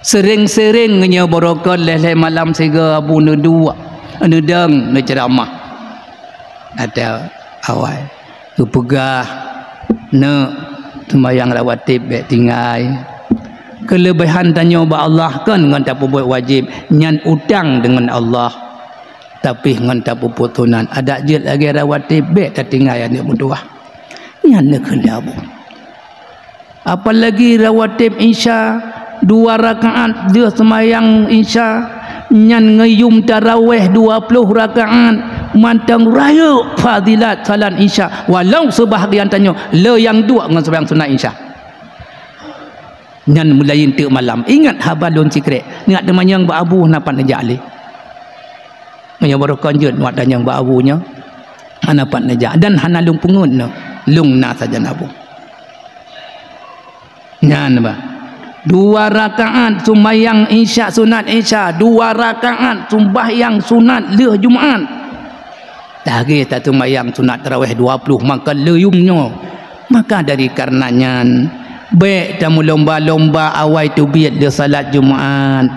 Sering-sering nya barokah leh malam sega abu nedua nedang ne ceramah ada awal tu pegah ne sembahyang rawatib baik tinggal kelebihan tanya ba Allah kan ngan tak buat wajib nyan utang dengan Allah tapi ngan tak putunan ada je lagi rawatib baik tak tinggal dia berdua nyan ne kelabu apalagi rawatib isya 2 rakaat dia sembahyang isya nyan ngayum tarawih 20 rakaat mantang raya fadilat salat isya walau sebahagian tanya le yang dua dengan sembahyang sunat isya nyan mulai intik malam ingat habalun sikret ingat teman yang berabu napan najak ali yang baru konjut buat dan yang berabunya napan najak dan hana lung pengun lung na saja nabu nyan ba 2 rakaat sembahyang isya sunat isya 2 rakaat sembahyang sunat leh Jumaat lagi tak sembahyang sunat tarawih 20 maka leyumnya maka dari karenanya baik tamu lomba-lomba awal tu biat dia salat Jumaat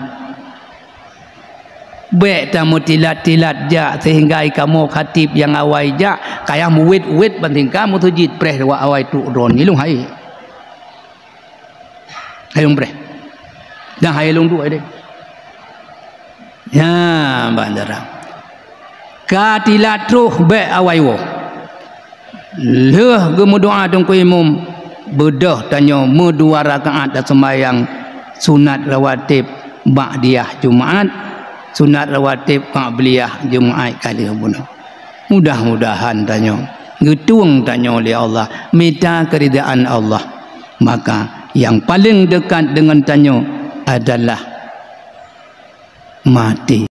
baik tamu tilat-tilat ja sehingga kamu khatib yang awal ja kaya muwid-wid penting kamu tujid preh wa awal tu ron ilung hai hayung breh dan hayung dua deh ya bandara katilat truh be awai wo leh gemu doa dong ku imam bedah tanya me 2 rakaat dan sembahyang sunat rawatib ba'diyah Jumaat sunat rawatib qabliyah Jumaat kali bunuh mudah-mudahan tanya ngetung tanya oleh Allah minta keridaan Allah maka yang paling dekat dengan tanya adalah mati.